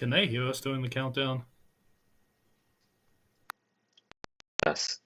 Can they hear us during the countdown? Yes.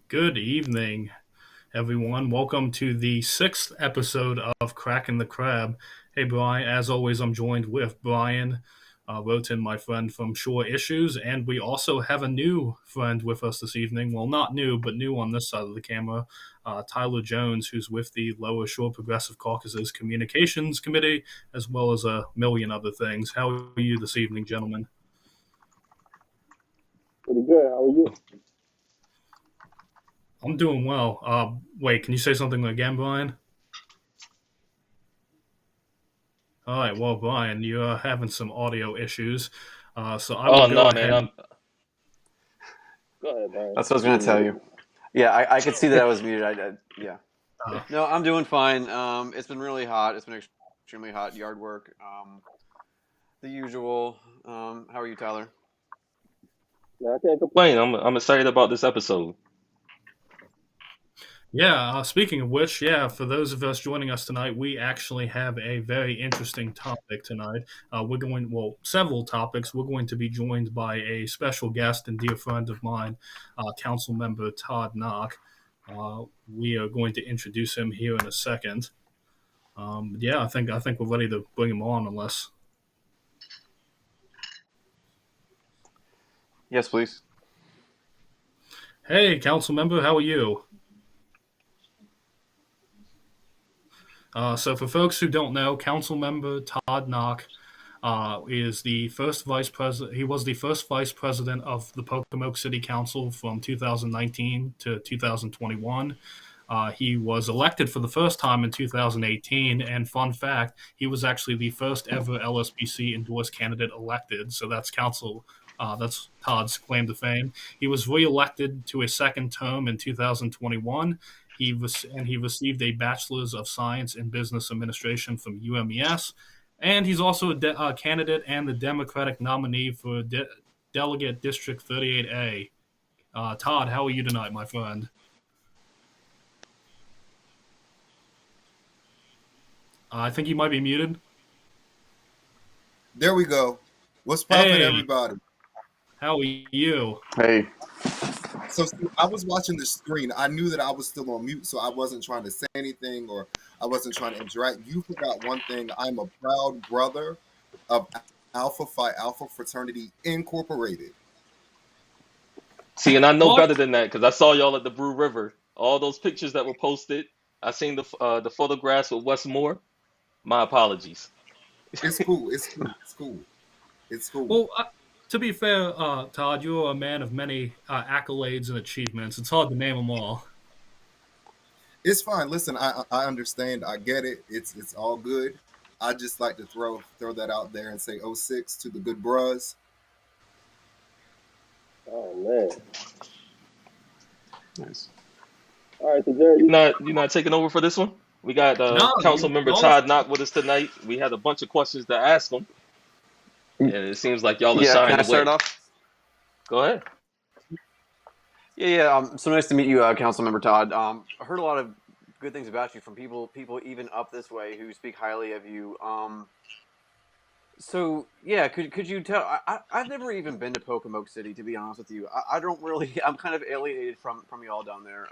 Good evening, everyone. Welcome to the sixth episode of Cracking the Crab. Hey, Brian. As always, I'm joined with Brian Roten, my friend from Shore Issues, and we also have a new friend with us this evening. Well, not new, but new on this side of the camera. Tyler Jones, who's with the Lower Shore Progressive Caucus's Communications Committee, as well as a million other things. How are you this evening, gentlemen? Pretty good. How are you? I'm doing well. Wait, can you say something again, Brian? All right, well, Brian, you're having some audio issues, so I will Oh go no, man. ahead and. Go ahead, Brian. That's what I was going to tell you. Yeah, I could see that I was muted. Yeah. Uh, No, I'm doing fine. It's been really hot. It's been extremely hot yard work. The usual. How are you, Tyler? No, I can't complain. I'm excited about this episode. yeah, speaking of which, yeah, for those of us joining us tonight, we actually have a very interesting topic tonight. Well, several topics. We're going to be joined by a special guest and dear friend of mine, Council Member Todd Knock. We are going to introduce him here in a second. Yeah, I think we're ready to bring him on, unless. Yes, please. Hey, Council Member, how are you? So, for folks who don't know, Council Member Todd Knock is the first vice president. He was the first vice president of the Pocomoke City Council from 2019 to 2021. He was elected for the first time in 2018, and fun fact, he was actually the first ever LSPC endorsed candidate elected. So that's council. That's Todd's claim to fame. He was reelected to a second term in 2021. He received a Bachelor's of Science in Business Administration from UMES, and he's also a candidate and the Democratic nominee for Delegate District 38A. Todd, how are you tonight, my friend? I think you might be muted. There we go. What's poppin', Hey, everybody? how are you? Hey. So see, I was watching the screen. I knew that I was still on mute, so I wasn't trying to say anything or I wasn't trying to interact. You forgot one thing. I'm a proud brother of Alpha Phi Alpha Fraternity Incorporated. See, and I know What? better than that because I saw y'all at the Brew River. All those pictures that were posted. I seen the photographs with Westmore. My apologies. It's cool. It's cool. It's cool. It's cool. Well, to be fair, Todd, you're a man of many accolades and achievements. It's hard to name them all. It's fine. Listen, I understand. I get it. It's all good. I just like to throw that out there and say '06 to the good bros. Oh man. Nice. All right, so Jared, You're not taking over for this one. We got No, Council Member y'all. Todd Knock with us tonight. We had a bunch of questions to ask him, and it seems like y'all are Yeah, can shying I start away. off? Go ahead. Yeah. So nice to meet you, Councilmember Todd. I heard a lot of good things about you from people even up this way who speak highly of you. So yeah, could you tell? I've never even been to Pocomoke City, to be honest with you. I don't really. I'm kind of alienated from y'all down there.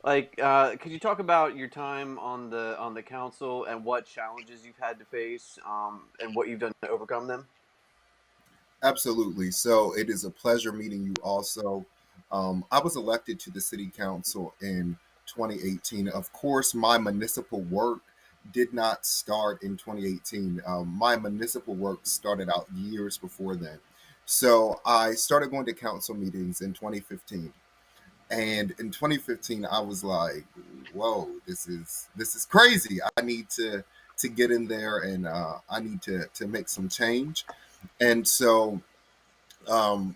Could you talk about your time on the council and what challenges you've had to face, and what you've done to overcome them? Absolutely. So it is a pleasure meeting you also. I was elected to the city council in 2018. Of course, my municipal work did not start in 2018. My municipal work started out years before then. So I started going to council meetings in 2015. And in 2015, I was like, "Whoa, this is crazy. I need to get in there and I need to make some change." And so um,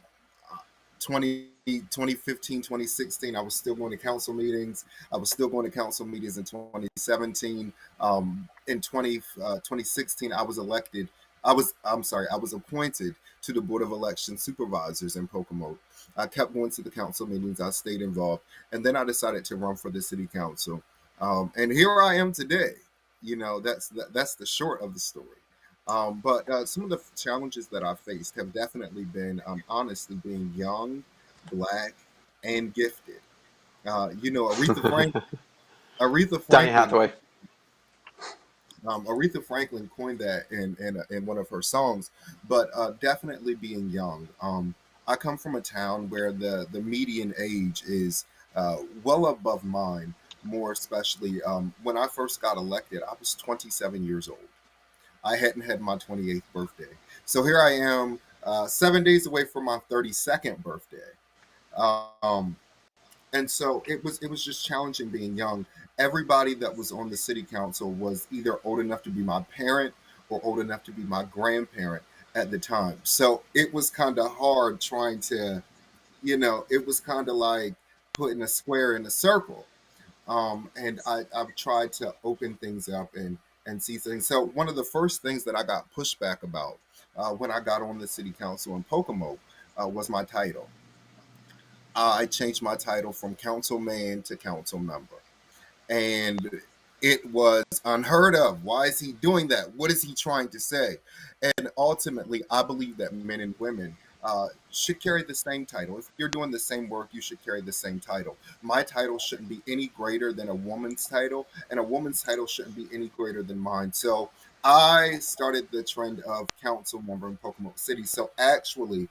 2015, 2016, I was still going to council meetings. I was still going to council meetings in 2017. In 2016, I was elected. I'm sorry, I was appointed to the Board of Election Supervisors in Pocomoke. I kept going to the council meetings. I stayed involved. And then I decided to run for the city council. And here I am today. That's the short of the story. But some of the challenges that I faced have definitely been, honestly, being young, black, and gifted. Aretha Donny Franklin, Hathaway. Aretha Franklin coined that in one of her songs. But definitely being young. I come from a town where the median age is well above mine. More especially when I first got elected, I was 27 years old. I hadn't had my 28th birthday. So here I am, 7 days away from my 32nd birthday. Um, and so it was just challenging being young. Everybody that was on the city council was either old enough to be my parent or old enough to be my grandparent at the time. So it was kind of hard trying to, it was kind of like putting a square in a circle. And I've tried to open things up and see things. So one of the first things that I got pushback about when I got on the city council in Pocomoke was my title. I changed my title from councilman to council member, and it was unheard of. Why is he doing that? What is he trying to say? And ultimately, I believe that men and women should carry the same title. If you're doing the same work, you should carry the same title. My title shouldn't be any greater than a woman's title, and a woman's title shouldn't be any greater than mine. So I started the trend of council member in Pocomoke City. So actually,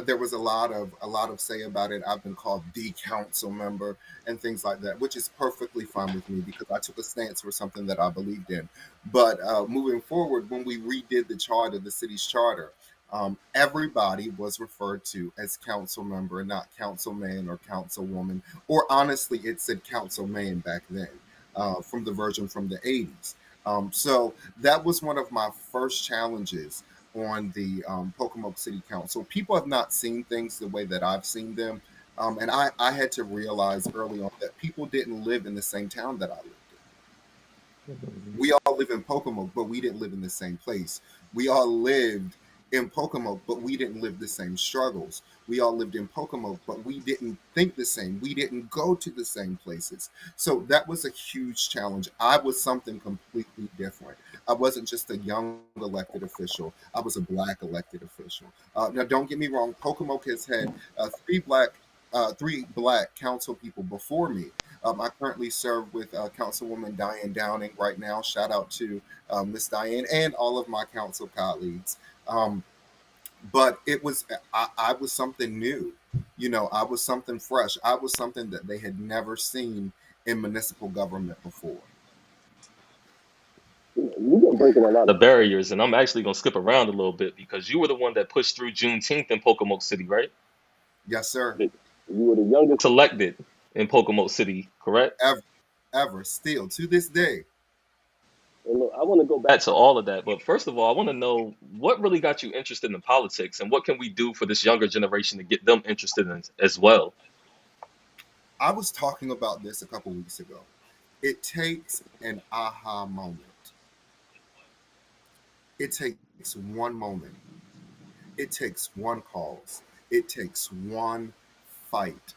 there was a lot of say about it. I've been called the council member and things like that, which is perfectly fine with me because I took a stance for something that I believed in. But moving forward, when we redid the charter, the city's charter, everybody was referred to as council member and not councilman or councilwoman, or honestly, it said councilman back then from the version from the 80s. So that was one of my first challenges on the Pocomoke City Council. People have not seen things the way that I've seen them. And I had to realize early on that people didn't live in the same town that I lived in. We all live in Pocomoke, but we didn't live in the same place. We all lived in Pocomoke, but we didn't live the same struggles. We all lived in Pocomoke, but we didn't think the same. We didn't go to the same places. So that was a huge challenge. I was something completely different. I wasn't just a young elected official. I was a black elected official. Now, don't get me wrong. Pocomoke has had three black council people before me. I currently serve with Councilwoman Diane Downing right now. Shout out to Miss Diane and all of my council colleagues. Um, but I was something new. I was something fresh. I was something that they had never seen in municipal government before. You've been breaking a lot The of. barriers, and I'm actually gonna skip around a little bit because you were the one that pushed through Juneteenth in Pocomoke City, right? Yes, sir. You were the youngest. Selected in Pocomoke City, correct? Ever, ever, still to this day. And look, I want to go back. Back to all of that, but first of all, I want to know what really got you interested in politics, and what can we do for this younger generation to get them interested in as well? I was talking about this a couple weeks ago. It takes an aha moment. It takes one moment. It takes one cause. It takes one fight.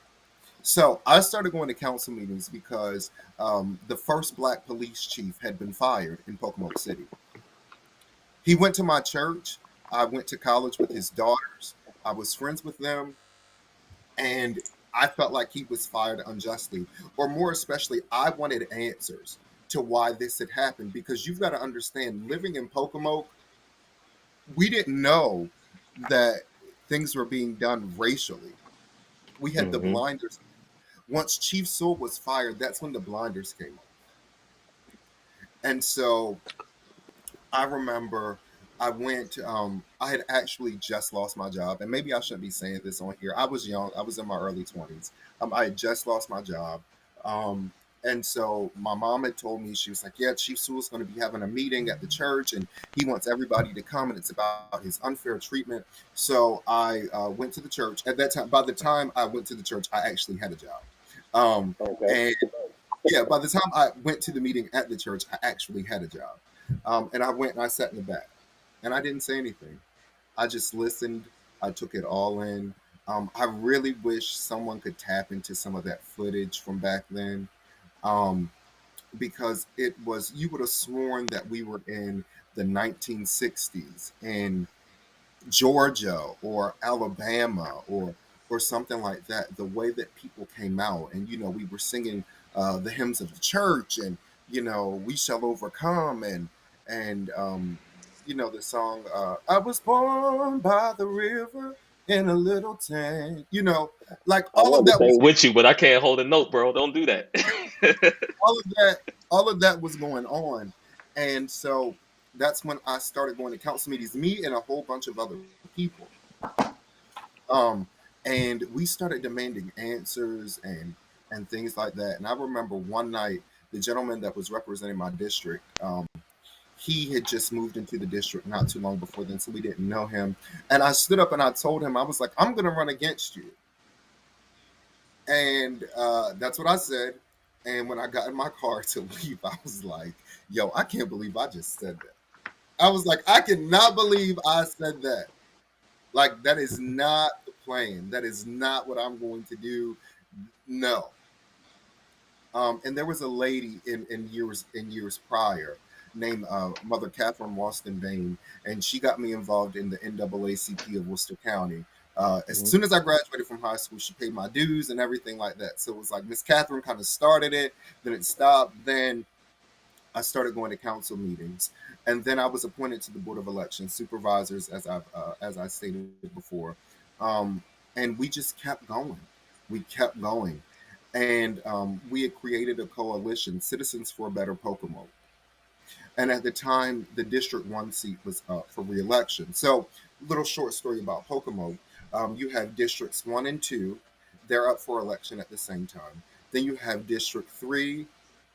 So I started going to council meetings because the first black police chief had been fired in Pocomoke City. He went to my church. I went to college with his daughters. I was friends with them. And I felt like he was fired unjustly. Or more especially, I wanted answers to why this had happened. Because you've got to understand, living in Pocomoke, we didn't know that things were being done racially. We had the Hmm. blinders. Once Chief Sewell was fired, that's when the blinders came off. And so I remember I had actually just lost my job. And maybe I shouldn't be saying this on here. I was young, I was in my early 20s. I had just lost my job. Um, and so my mom had told me, she was like, yeah, Chief Sewell's going to be having a meeting at the church and he wants everybody to come and it's about his unfair treatment. So I went to the church. At that time, by the time I went to the church, I actually had a job. Okay. And yeah, by the time I went to the meeting at the church, I actually had a job. And I went and I sat in the back and I didn't say anything. I just listened. I took it all in. I really wish someone could tap into some of that footage from back then, um, because you would have sworn that we were in the 1960s and Georgia or Alabama or something like that. The way that people came out, and we were singing the hymns of the church, and we shall overcome, and the song I was born by the river in a little tent. Like I wanted to I'm say, with you, but I can't hold a note, bro. Don't do that. all of that all of that was going on, and so that's when I started going to council meetings. Me and a whole bunch of other people. Um, and we started demanding answers and things like that. And I remember one night, the gentleman that was representing my district, he had just moved into the district not too long before then, so we didn't know him. And I stood up and I told him, I was like, I'm going to run against you. And that's what I said. And when I got in my car to leave, I was like, yo, I can't believe I just said that. I was like, I cannot believe I said that. Like, that is not the plan. That is not what I'm going to do. No. And there was a lady in years prior named Mother Catherine Walston Bain, and she got me involved in the NAACP of Worcester County. As Mhm. soon as I graduated from high school, she paid my dues and everything like that. So it was like Miss Catherine kind of started it, then it stopped, then I started going to council meetings, and then I was appointed to the Board of Election Supervisors, as I stated before, um, and we just kept going. We kept going, and we had created a coalition, Citizens for a Better Pocomoke. And at the time, the District 1 seat was up for reelection. So, little short story about Pocomoke. You have Districts 1 and 2, they're up for election at the same time. Then you have District 3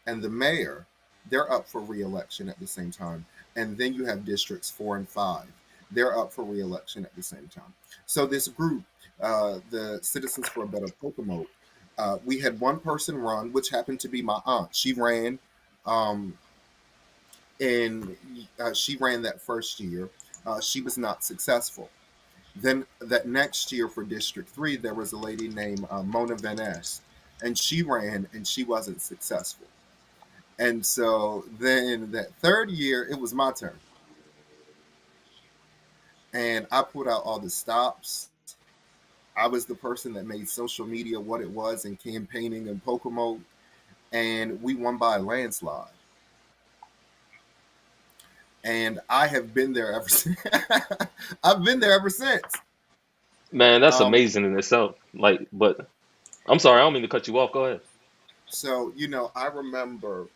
and the mayor, they're up for reelection at the same time. And then you have Districts 4 and 5, they're up for reelection at the same time. So, this group, the Citizens for a Better Pocomoke, we had one person run, which happened to be my aunt. She ran. Um, and she ran that first year. She was not successful. Then that next year for District 3, there was a lady named Mona Van Ness, and she ran and she wasn't successful. And so then that third year, it was my turn. And I put out all the stops. I was the person that made social media what it was and campaigning in Pocomo, and we won by a landslide. And I have been there ever since. I've been there ever since. Man, that's Um, amazing in itself. Like, but I'm sorry, I don't mean to cut you off. Go ahead. so, I remember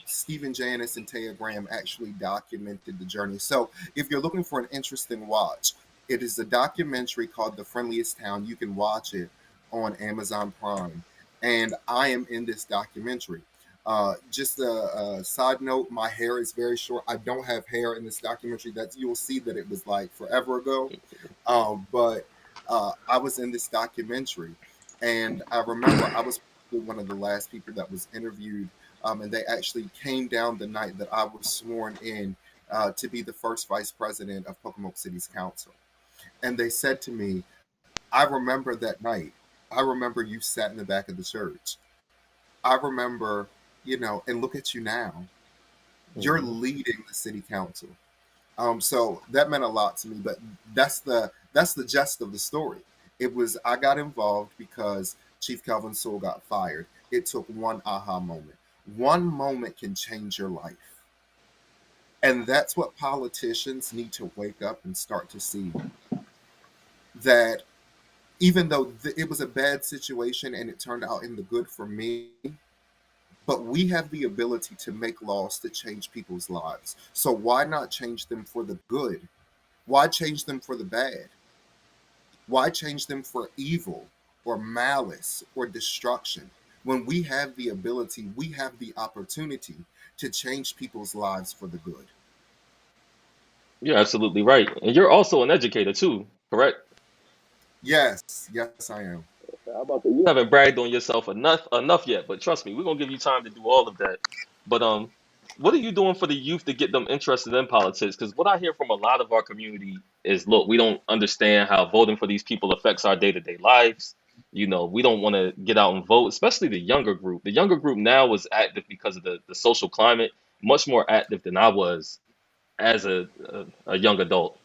Stephen Janis and Taya Graham actually documented the journey. So, if you're looking for an interesting watch, it is a documentary called The Friendliest Town. You can watch it on Amazon Prime. And I am in this documentary. Just a side note, my hair is very short. I don't have hair in this documentary. That you'll see that it was like forever ago. But I was in this documentary, and I remember I was probably one of the last people that was interviewed, and they actually came down the night that I was sworn in to be the first vice president of Pocomoke City's council. And they said to me, I remember that night. I remember you sat in the back of the church. I remember, and look at you now. You're Hmm. leading the city council. So that meant a lot to me. But that's the gist of the story. It was I got involved because Chief Calvin Sewell got fired. It took one aha moment. One moment can change your life. And that's what politicians need to wake up and start to see, that even though it was a bad situation and it turned out in the good for me, but we have the ability to make laws to change people's lives. So why not change them for the good? Why change them for the bad? Why change them for evil or malice or destruction? When we have the ability, we have the opportunity to change people's lives for the good. You're absolutely right. And you're also an educator too, correct? Yes, yes, I am. How about the You youth? haven't bragged on yourself enough yet, but trust me, we're gonna give you time to do all of that. But what are you doing for the youth to get them interested in politics? Because what I hear from a lot of our community is, look, we don't understand how voting for these people affects our day-to-day lives. We don't want to get out and vote, especially the younger group. The younger group now is active because of the social climate, much more active than I was as a young adult.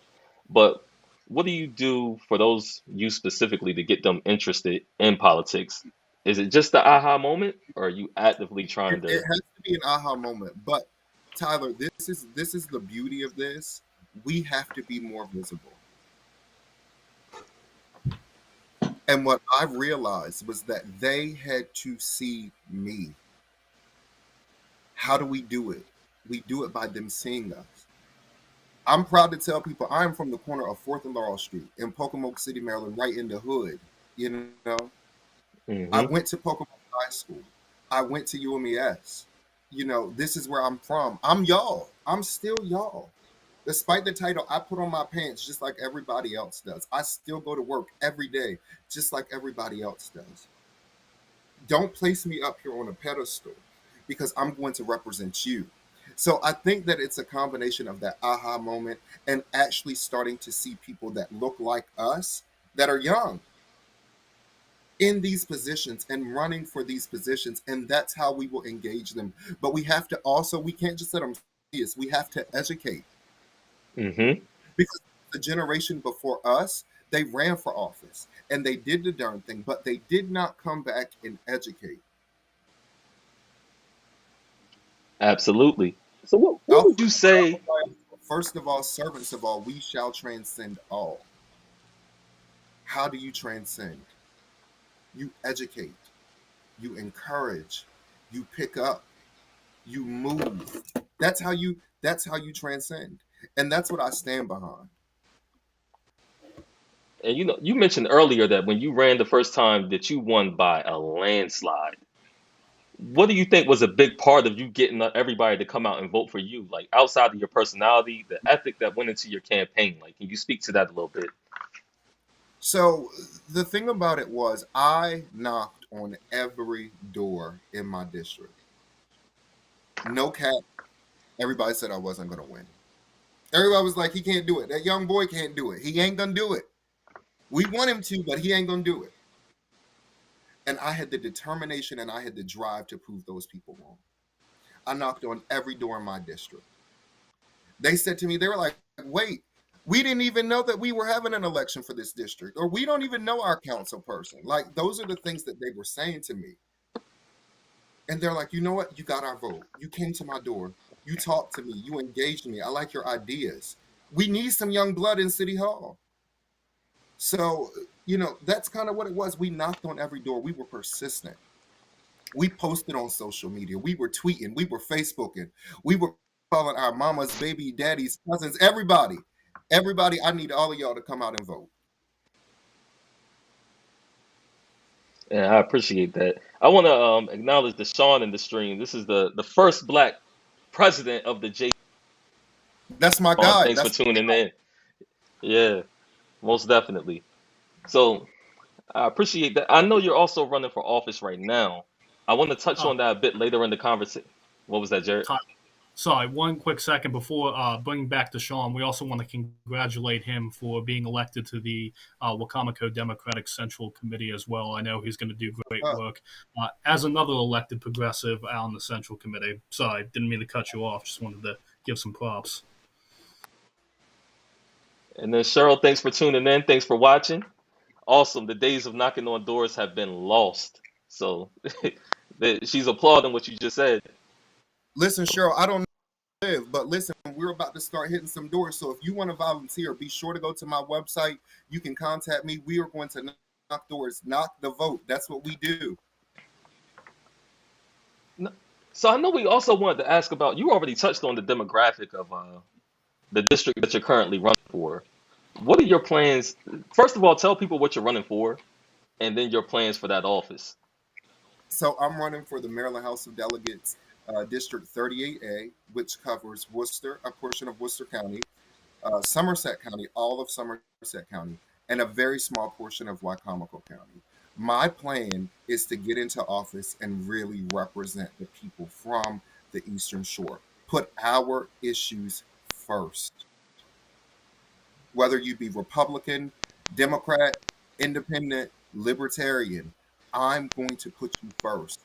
But what do you do for those youth specifically to get them interested in politics? Is it just the aha moment, or are you actively trying It to? has to be an aha moment. But Tyler, this is the beauty of this. We have to be more visible. And what I realized was that they had to see me. How do we do it? We do it by them seeing us. I'm proud to tell people I'm from the corner of 4th and Laurel Street in Pocomoke City, Maryland, right in the hood. You know, I Hmm. went to Pocomoke High School. I went to UMES. This is where I'm from. I'm y'all. I'm still y'all. Despite the title, I put on my pants just like everybody else does. I still go to work every day, just like everybody else does. Don't place me up here on a pedestal because I'm going to represent you. So I think that it's a combination of that aha moment and actually starting to see people that look like us that are young in these positions and running for these positions. And that's how we will engage them. But we can't just let them see us. We have to educate, Hmm. because the generation before us, they ran for office and they did the darn thing, but they did not come back and educate. Absolutely. So what Our would You you say, first of all, servants of all, we shall transcend all. How do you transcend? You educate, you encourage, you pick up, you move. That's how you transcend. And that's what I stand behind. and you mentioned earlier that when you ran the first time that you won by a landslide. What do you think was a big part of you getting everybody to come out and vote for you? Like outside of your personality, the ethic that went into your campaign. Like, can you speak to that a little bit? So the thing about it was I knocked on every door in my district. No cap, everybody said I wasn't gonna win. Everybody was like, he can't do it. That young boy can't do it. He ain't gonna do it. We want him to, but he ain't gonna do it. And I had the determination and I had the drive to prove those people wrong. I knocked on every door in my district. They said to me, they were like, wait, we didn't even know that we were having an election for this district, or we don't even know our council person. Like, those are the things that they were saying to me. And they're like, you know what? You got our vote. You came to my door. You talked to me. You engaged me. I like your ideas. We need some young blood in City Hall. So, that's kind of what it was. We knocked on every door. We were persistent. We posted on social media. We were tweeting. We were Facebooking. We were calling our mamas, baby, daddies, cousins, everybody. Everybody, I need all of y'all to come out and vote. Yeah, I appreciate that. I want to acknowledge the Sean in the stream. This is the first black president of the J. That's my guy. Thanks for tuning in. Yeah, most definitely. So I appreciate that. I know you're also running for office right now. I want to touch on that a bit later in the conversation. What was that, Jared? Sorry, one quick second before bringing back to Sean. We also want to congratulate him for being elected to the Wacomico Democratic Central Committee as well. I know he's going to do great work as another elected progressive on the Central Committee. Sorry, didn't mean to cut you off. Just wanted to give some props. And then Cheryl, thanks for tuning in. Thanks for watching. Awesome. The days of knocking on doors have been lost. So she's applauding what you just said. Listen, Cheryl, I don't live, but listen, we're about to start hitting some doors. So if you want to volunteer, be sure to go to my website. You can contact me. We are going to knock doors, knock the vote. That's what we do. So I know we also wanted to ask about, you already touched on the demographic of the district that you're currently running for. What are your plans? First of all, tell people what you're running for, and then your plans for that office. So I'm running for the Maryland House of Delegates, District 38A, which covers Worcester, a portion of Worcester County, Somerset County, all of Somerset County, and a very small portion of Wicomico County. My plan is to get into office and really represent the people from the Eastern Shore. Put our issues first. Whether you be Republican, Democrat, Independent, Libertarian, I'm going to put you first.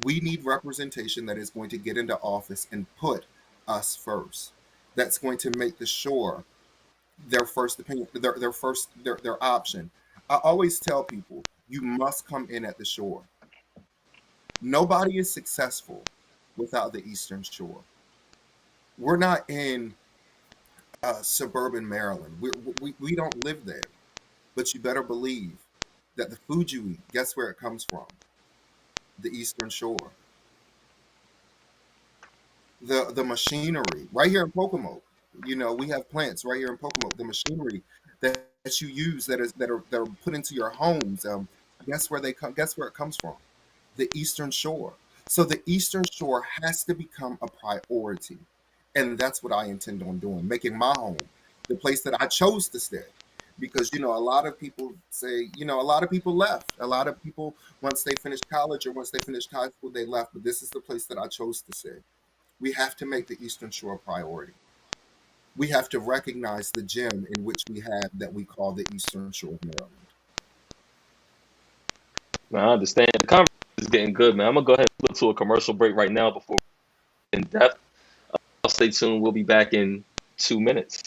We need representation that is going to get into office and put us first. That's going to make the Shore their first opinion, their option. I always tell people, you must come in at the Shore. Nobody is successful without the Eastern Shore. We're not in suburban Maryland. We don't live there. But you better believe that the food you eat, guess where it comes from? The Eastern Shore. The machinery right here in Pocomoke. We have plants right here in Pocomoke. The machinery that you use that are put into your homes. Guess where they come? Guess where it comes from? The Eastern Shore. So the Eastern Shore has to become a priority, and that's what I intend on doing. Making my home the place that I chose to stay. Because, a lot of people say, a lot of people left. A lot of people, once they finished college or once they finished high school, they left. But this is the place that I chose to stay. We have to make the Eastern Shore a priority. We have to recognize the gem in which we have that we call the Eastern Shore of Maryland. I understand. The conversation is getting good, man. I'm going to go ahead and look to a commercial break right now before we in depth. Stay tuned. We'll be back in 2 minutes.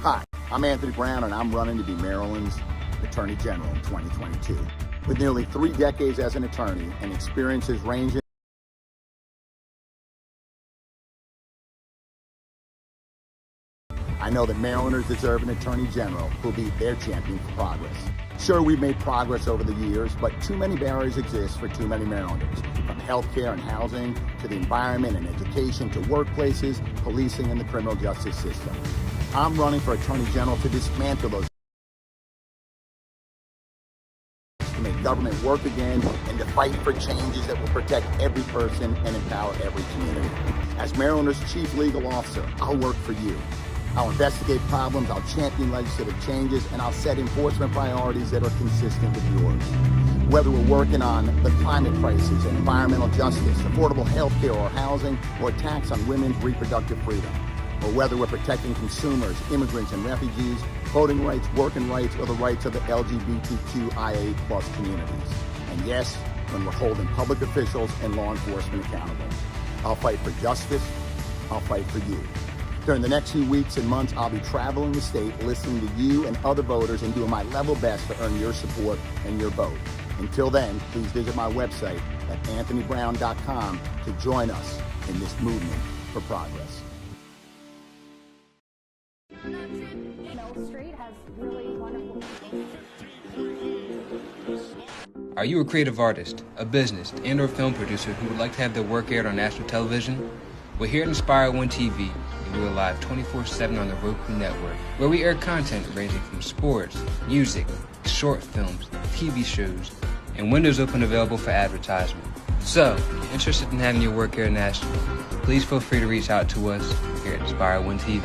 Hi, I'm Anthony Brown, and I'm running to be Maryland's Attorney General in 2022. With nearly 3 decades as an attorney and experiences ranging I know that Marylanders deserve an Attorney General who will be their champion for progress. Sure, we've made progress over the years, but too many barriers exist for too many Marylanders, from healthcare and housing to the environment and education to workplaces, policing, and the criminal justice system. I'm running for Attorney General to dismantle those, to make government work again, and to fight for changes that will protect every person and empower every community. As Maryland's Chief Legal Officer, I'll work for you. I'll investigate problems, I'll champion legislative changes, and I'll set enforcement priorities that are consistent with yours. Whether we're working on the climate crisis and environmental justice, affordable health care or housing, or attacks on women's reproductive freedom, or whether we're protecting consumers, immigrants, and refugees, voting rights, working rights, or the rights of the LGBTQIA+ communities. And yes, when we're holding public officials and law enforcement accountable. I'll fight for justice. I'll fight for you. During the next few weeks and months, I'll be traveling the state, listening to you and other voters, and doing my level best to earn your support and your vote. Until then, please visit my website at anthonybrown.com to join us in this movement for progress. Street has really wonderful Are you a creative artist, a business, and/or film producer who would like to have their work aired on national television? Well, here at Inspire One TV, we are live 24/7 on the Roku network, where we air content ranging from sports, music, short films, TV shows, and windows open available for advertisement. So, if you're interested in having your work aired nationally, please feel free to reach out to us here at Inspire One TV.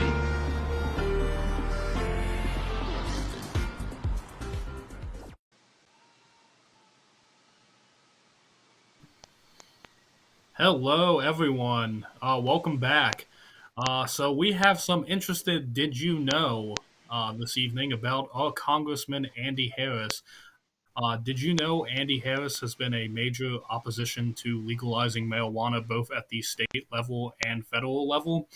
Hello, everyone. Welcome back. So we have some interested Did You Know this evening about our Congressman Andy Harris. Did you know Andy Harris has been a major opposition to legalizing marijuana both at the state level and federal level?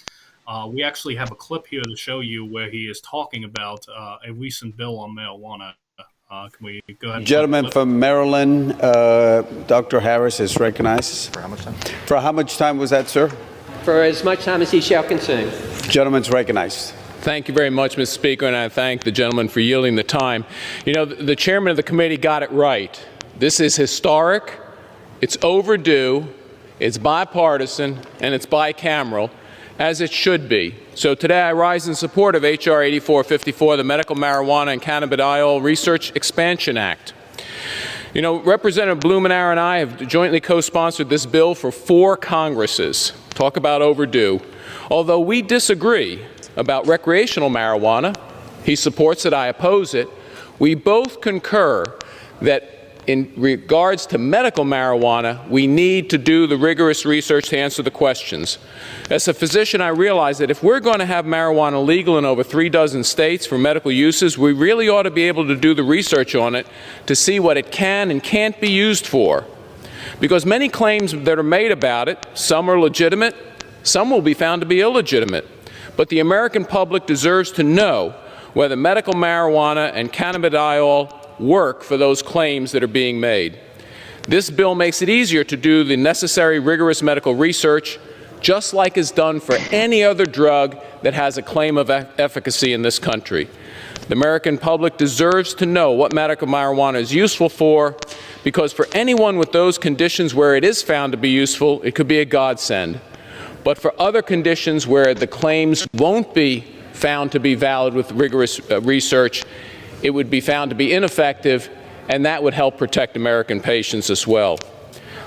We actually have a clip here to show you where he is talking about a recent bill on marijuana. Can we go ahead? Gentleman from Maryland, Dr. Harris is recognized. For how much time? For how much time was that, sir? For as much time as he shall consume. Gentleman's recognized. Thank you very much, Mr. Speaker, and I thank the gentleman for yielding the time. You know, the chairman of the committee got it right. This is historic, it's overdue, it's bipartisan, and it's bicameral, as it should be. So today I rise in support of H.R. 8454, the Medical Marijuana and Cannabidiol Research Expansion Act. You know, Representative Blumenauer and I have jointly co-sponsored this bill for 4 Congresses. Talk about overdue. Although we disagree about recreational marijuana, he supports it, I oppose it, we both concur that in regards to medical marijuana, we need to do the rigorous research to answer the questions. As a physician, I realize that if we're going to have marijuana legal in over 36 states for medical uses, we really ought to be able to do the research on it to see what it can and can't be used for. Because many claims that are made about it, some are legitimate, some will be found to be illegitimate. But the American public deserves to know whether medical marijuana and cannabidiol work for those claims that are being made. This bill makes it easier to do the necessary rigorous medical research, just like is done for any other drug that has a claim of efficacy in this country. The American public deserves to know what medical marijuana is useful for, because for anyone with those conditions where it is found to be useful, it could be a godsend. But for other conditions where the claims won't be found to be valid with rigorous research, it would be found to be ineffective, and that would help protect American patients as well.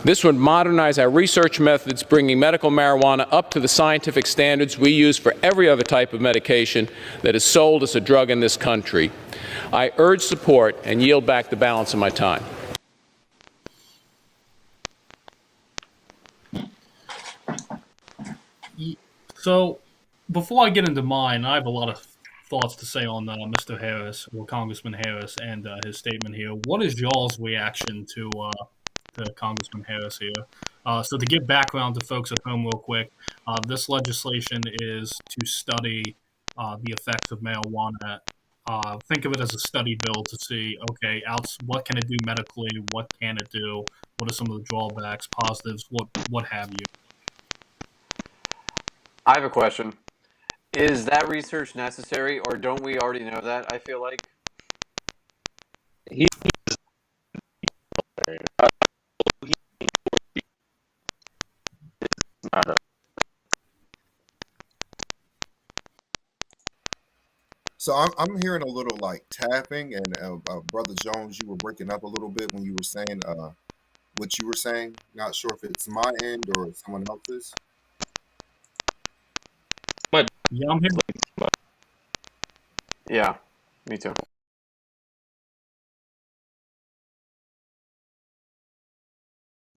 This would modernize our research methods, bringing medical marijuana up to the scientific standards we use for every other type of medication that is sold as a drug in this country. I urge support and yield back the balance of my time. So, before I get into mine, I have a lot of thoughts to say on Mr. Harris, or Congressman Harris, and his statement here. What is y'all's reaction to Congressman Harris here? So to give background to folks at home real quick, this legislation is to study the effects of marijuana. Think of it as a study bill to see, okay, what can it do medically, what can it do, what are some of the drawbacks, positives, what have you. I have a question. Is that research necessary, or don't we already know that? I feel like. So I'm hearing a little like tapping, and Brother Jones, you were breaking up a little bit when you were saying what you were saying. Not sure if it's my end or someone else's. Yeah, I'm here. Yeah, me too.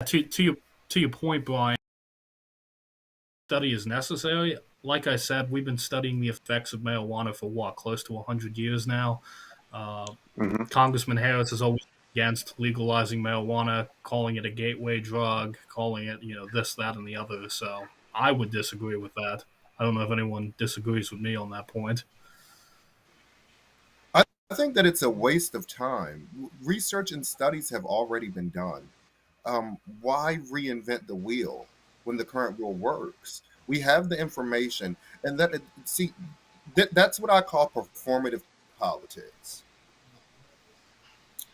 to your point, Brian, study is necessary. Like I said, we've been studying the effects of marijuana for close to 100 years now. Congressman Harris is always against legalizing marijuana, calling it a gateway drug, calling it, this, that, and the other. So I would disagree with that. I don't know if anyone disagrees with me on that point. I think that it's a waste of time. Research and studies have already been done. Why reinvent the wheel when the current wheel works? We have the information, and that's what I call performative politics.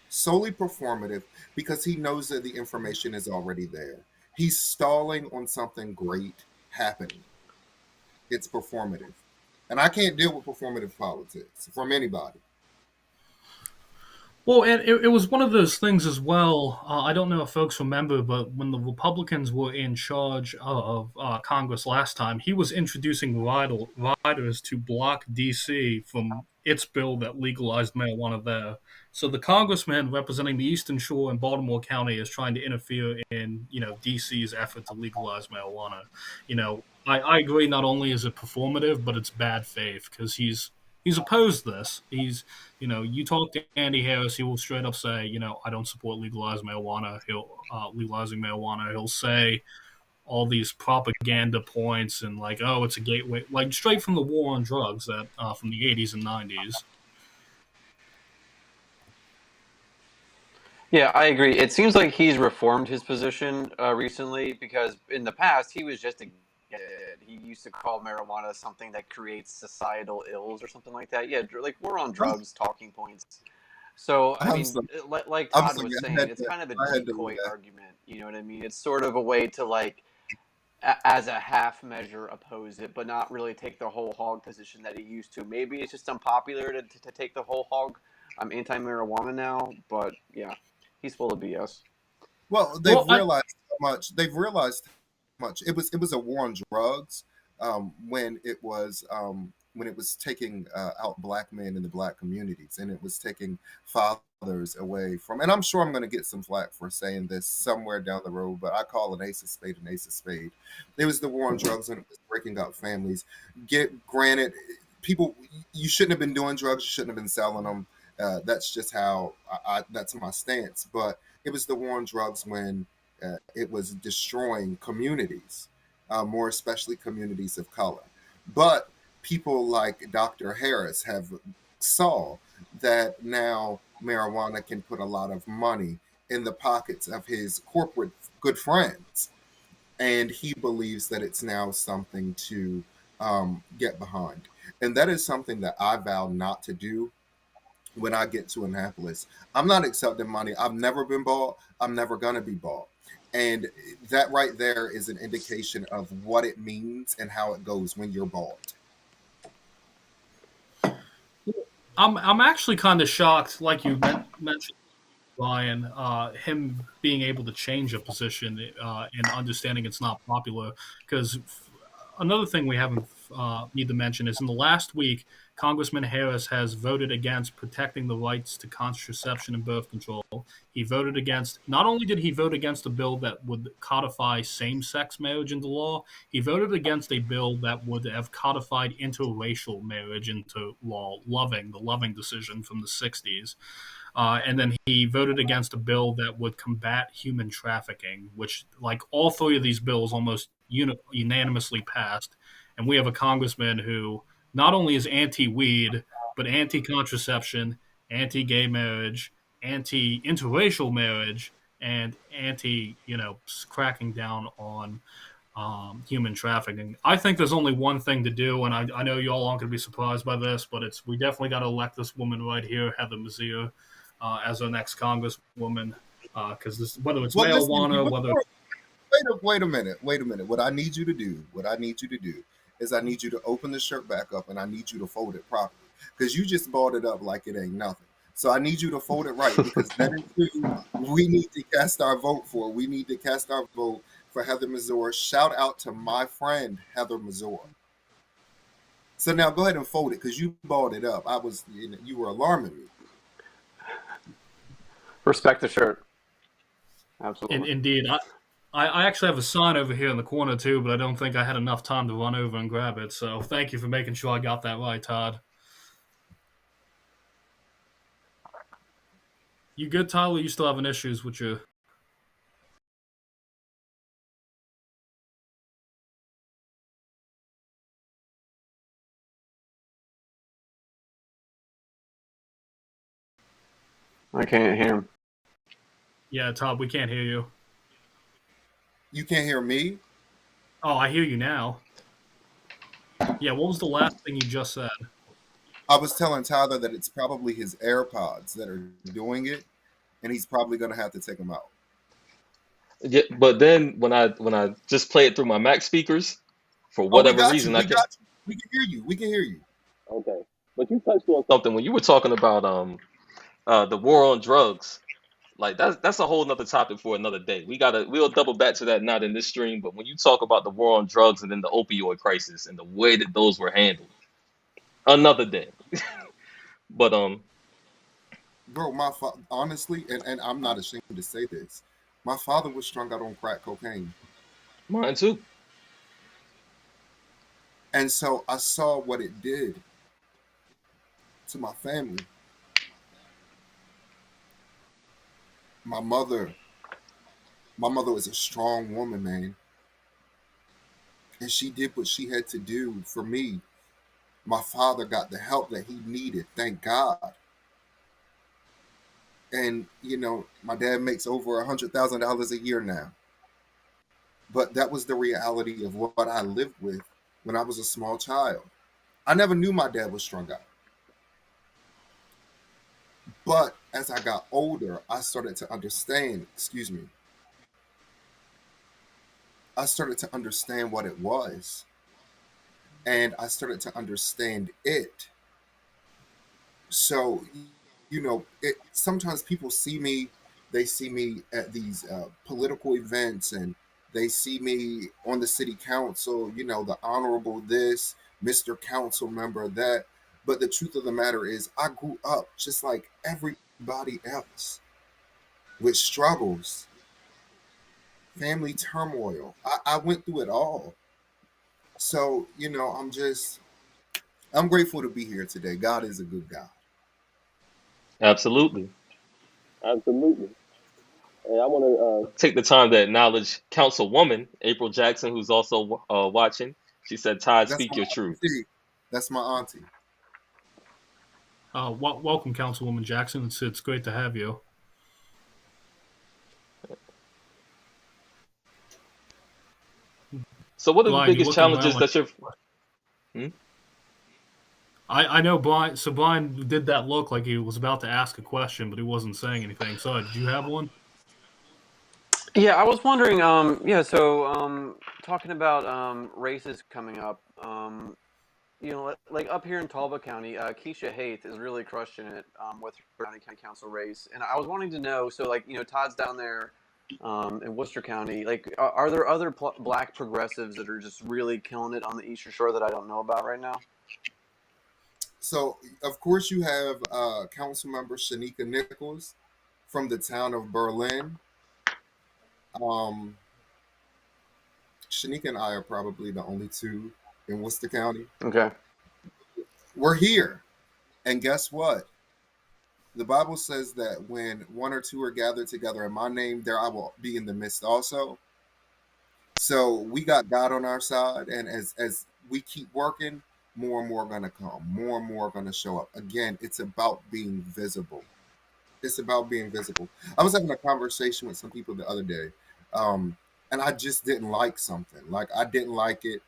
Solely performative because he knows that the information is already there. He's stalling on something great happening. It's performative. And I can't deal with performative politics from anybody. Well, and it was one of those things as well. I don't know if folks remember, but when the Republicans were in charge of Congress last time, he was introducing riders to block D.C. from its bill that legalized marijuana there. So the congressman representing the Eastern Shore and Baltimore County is trying to interfere in, D.C.'s effort to legalize marijuana. I agree. Not only is it performative, but it's bad faith because he's opposed this. You talk to Andy Harris, he will straight up say, I don't support legalizing marijuana. He'll say all these propaganda points and like, oh, it's a gateway, like straight from the war on drugs that from the 80s and 90s. Yeah, I agree. It seems like he's reformed his position recently because in the past he was just he used to call marijuana something that creates societal ills or something like that. Yeah, like war on drugs talking points. So, I mean, like Todd was saying, it's kind of a decoy argument. You know what I mean? It's sort of a way to, like, as a half measure, oppose it, but not really take the whole hog position that he used to. Maybe it's just unpopular to take the whole hog. I'm anti-marijuana now, but, yeah, he's full of BS. Well, they've realized how much. They've realized much. It was a war on drugs when it was taking out black men in the black communities, and it was taking fathers away from. And I'm sure I'm going to get some flack for saying this somewhere down the road, but I call an ace of spade an ace of spade. It was the war on drugs, and it was breaking up families. Granted, people, you shouldn't have been doing drugs. You shouldn't have been selling them. That's just how that's my stance. But it was the war on drugs when it was destroying communities, more especially communities of color. But people like Dr. Harris have saw that now marijuana can put a lot of money in the pockets of his corporate good friends. And he believes that it's now something to get behind. And that is something that I vow not to do when I get to Annapolis. I'm not accepting money. I've never been bought. I'm never going to be bought. And that right there is an indication of what it means and how it goes when you're bought. I'm actually kind of shocked, like you mentioned, Ryan, him being able to change a position and understanding it's not popular. Because another thing we haven't need to mention is in the last week, Congressman Harris has voted against protecting the rights to contraception and birth control. He voted against, not only did he vote against a bill that would codify same-sex marriage into law, he voted against a bill that would have codified interracial marriage into law, the Loving decision from the 60s. And then he voted against a bill that would combat human trafficking, which, like all three of these bills, almost unanimously passed. And we have a congressman who not only is anti-weed, but anti-contraception, anti-gay marriage, anti-interracial marriage, and cracking down on human trafficking. I think there's only one thing to do, and I know you all aren't going to be surprised by this, but we definitely got to elect this woman right here, Heather Mazier, as our next congresswoman, because whether it's marijuana, whether Wait a minute. What I need you to do is I need you to open the shirt back up and I need you to fold it properly because you just balled it up like it ain't nothing. So I need you to fold it right because that is who we need to cast our vote for. We need to cast our vote for Heather Mazier. Shout out to my friend Heather Mazier. So now go ahead and fold it because you balled it up. You were alarming me. Respect the shirt. Absolutely. Indeed. I actually have a sign over here in the corner too, but I don't think I had enough time to run over and grab it. So thank you for making sure I got that right, Todd. You good, Tyler? You still having issues with your? I can't hear him. Yeah, Todd, we can't hear you. You can't hear me? Oh, I hear you now. Yeah, what was the last thing you just said? I was telling Tyler that it's probably his AirPods that are doing it, and he's probably going to have to take them out. Yeah, but then when I just play it through my Mac speakers, for Oh, we whatever got you. reason, I We can got you. We can hear you. We can hear you. Okay. But you touched on something when you were talking about the war on drugs. Like that's a whole nother topic for another day. We'll double back to that not in this stream, but when you talk about the war on drugs and then the opioid crisis and the way that those were handled, another day. But Bro, honestly, and I'm not ashamed to say this, my father was strung out on crack cocaine. mine too. And so I saw what it did to my family. My mother, my mother was a strong woman, man. And she did what she had to do for me. My father got the help that he needed, thank God. And my dad makes over $100,000 a year now. But that was the reality of what I lived with when I was a small child. I never knew my dad was strung out. But as I got older, I started to understand, excuse me, I started to understand what it was. And I started to understand it. So, sometimes people see me, they see me at these political events, and they see me on the city council, the honorable this, Mr. Council member that. But the truth of the matter is, I grew up just like everybody else with struggles, family turmoil. I went through it all. So, I'm grateful to be here today. God is a good God. Absolutely. absolutely. And I want Take the time to acknowledge Councilwoman April Jackson, who's also watching. She said, Todd, That's speak my your truth. auntie. That's my auntie. Welcome, Councilwoman Jackson. It's great to have you. So what are the Brian, you're biggest looking around challenges like that you're Hmm? I know Brian. So Brian did that look like he was about to ask a question, but he wasn't saying anything. So did you have one? Yeah, I was wondering. Talking about races coming up. Like up here in Talbot County, Keisha Haith is really crushing it with her county council race, and I was wanting to know. So, Todd's down there in Worcester County. Like, are there other black progressives that are just really killing it on the Eastern Shore that I don't know about right now? So, of course, you have Council Member Shanika Nichols from the town of Berlin. Um, Shanika and I are probably the only two in Worcester County. Okay. We're here. And guess what? The Bible says that when one or two are gathered together in my name, there I will be in the midst also. So we got God on our side, and as we keep working, more and more are gonna come, more and more are gonna show up. Again, it's about being visible. It's about being visible. I was having a conversation with some people the other day, and I just didn't like something. Like I didn't like it,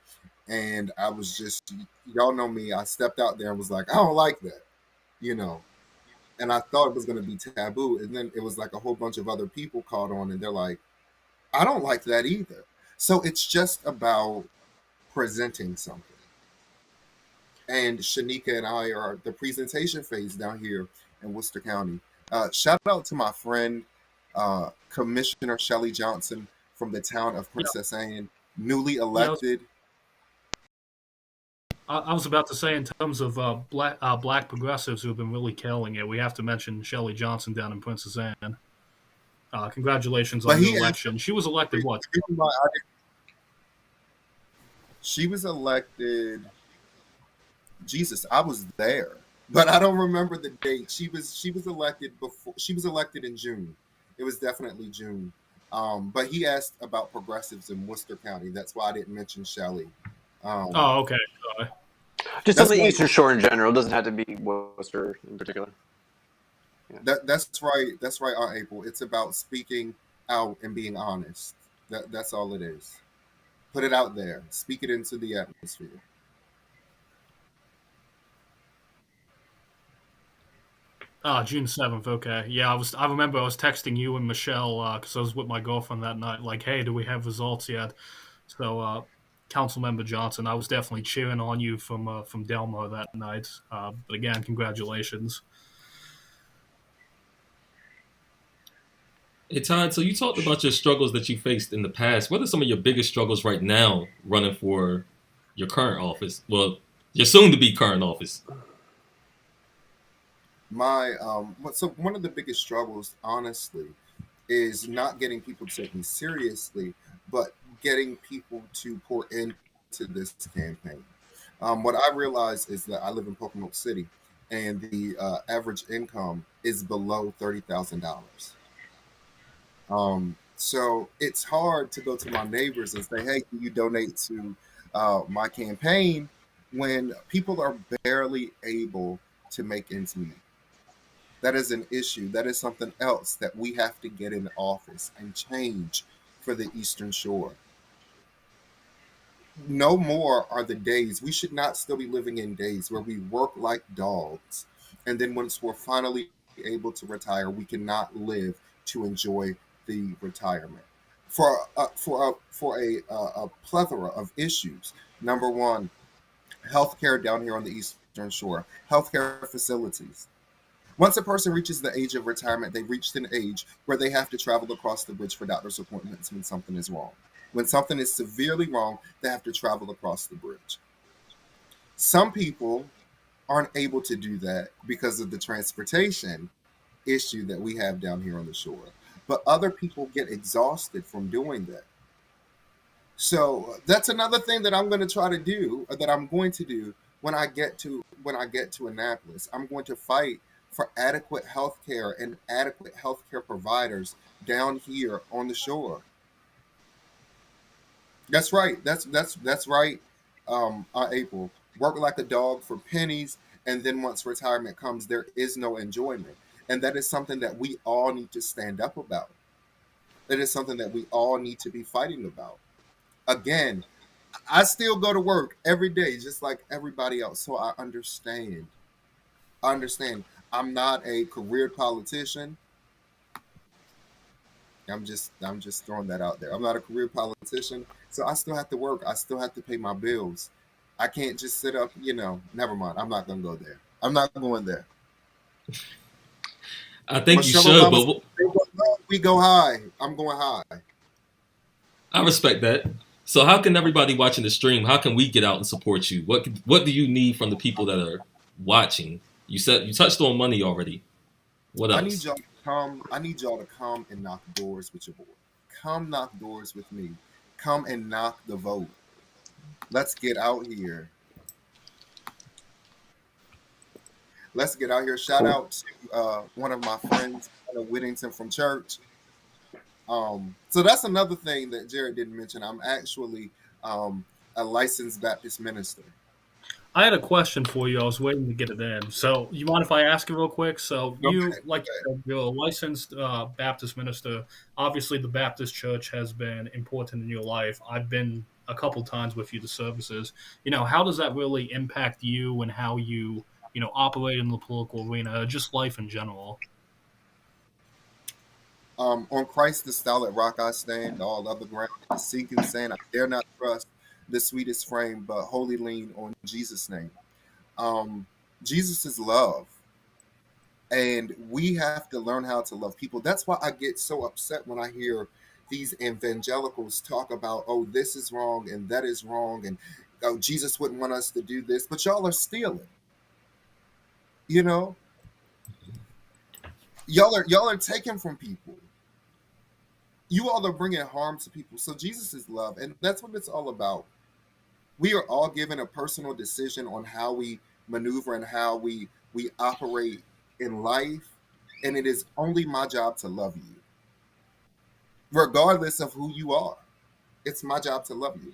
and I was just, y'all know me. I stepped out there and was like, I don't like that, you know. And I thought it was gonna be taboo, and then it was like a whole bunch of other people caught on, and they're like, I don't like that either. So it's just about presenting something. And Shanika and I are the presentation phase down here in Worcester County. Shout out to my friend, Commissioner Shelley Johnson from the town of Yeah, Princess Anne, newly yeah. elected. I was about to say in terms of black progressives who have been really killing it, we have to mention Shelley Johnson down in Princess Anne. Congratulations But on your he asked election. She was elected what? the reason why I didn't- she was elected. Jesus, I was there, but I don't remember the date. She was elected before. She was elected in June. It was definitely June. But he asked about progressives in Worcester County. That's why I didn't mention Shelley. Um, Oh, okay. Just on that's the why. Eastern Shore in general. It doesn't have to be Worcester in particular. That's right. That's right, Aunt April. It's about speaking out and being honest. That's all it is. Put it out there. Speak it into the atmosphere. June 7th. Okay. Yeah, I remember I was texting you and Michelle because I was with my girlfriend that night. Like, hey, do we have results yet? So, Councilmember Johnson, I was definitely cheering on you from Delmo that night. But again, congratulations. Hey Todd, so you talked about your struggles that you faced in the past. What are some of your biggest struggles right now running for your current office? Well, your soon to be current office. So one of the biggest struggles, honestly, is not getting people to take me seriously, but getting people to pour into this campaign. What I realize is that I live in Pocomoke City, and the average income is below $30,000. So it's hard to go to my neighbors and say, "Hey, can you donate to my campaign?" when people are barely able to make ends meet. That is an issue. That is something else that we have to get in office and change for the Eastern Shore. No more are the days, we should not still be living in days where we work like dogs. And then once we're finally able to retire, we cannot live to enjoy the retirement. For a plethora of issues. Number one, healthcare down here on the Eastern Shore, healthcare facilities. Once a person reaches the age of retirement, they've reached an age where they have to travel across the bridge for doctor's appointments when something is wrong. When something is severely wrong, they have to travel across the bridge. Some people aren't able to do that because of the transportation issue that we have down here on the shore. But other people get exhausted from doing that. So that's another thing that I'm going to try to do, or that I'm going to do when I get to Annapolis. I'm going to fight for adequate health care and adequate health care providers down here on the shore. That's right. That's right. April, work like a dog for pennies, and then once retirement comes, there is no enjoyment, and that is something that we all need to stand up about. It is something that we all need to be fighting about. Again, I still go to work every day, just like everybody else. So I understand. I understand. I'm not a career politician. I'm just throwing that out there. I'm not a career politician, so I still have to work. I still have to pay my bills. I can't just sit up, never mind. I'm not gonna go there. I'm not going there. I think you Michelle should, Obama but said, we go high. I'm going high. I respect that. So how can everybody watching the stream, how can we get out and support you? What do you need from the people that are watching? You said you touched on money already. What I need else? y'all to come. I need y'all to come and knock doors with your boy. Come knock doors with me. Come and knock the vote. Let's get out here. Let's get out here. Shout out to one of my friends, Whittington from church. So that's another thing that Jared didn't mention. I'm actually a licensed Baptist minister. I had a question for you. I was waiting to get it in. So, you mind if I ask it real quick? So, Okay, like you said, you're a licensed Baptist minister. Obviously, the Baptist church has been important in your life. I've been a couple times with you to services. How does that really impact you and how you, operate in the political arena, just life in general? On Christ the stalwart rock I stand, all other ground is sinking sand. I dare not trust the sweetest frame, but wholly lean on Jesus' name. Um, Jesus is love, and we have to learn how to love people. That's why I get so upset when I hear these evangelicals talk about, oh, this is wrong and that is wrong, and oh, Jesus wouldn't want us to do this, but y'all are stealing. You know, y'all are taking from people. You all are bringing harm to people. So Jesus is love, and that's what it's all about. We are all given a personal decision on how we maneuver and how we operate in life, and it is only my job to love you, regardless of who you are. It's my job to love you,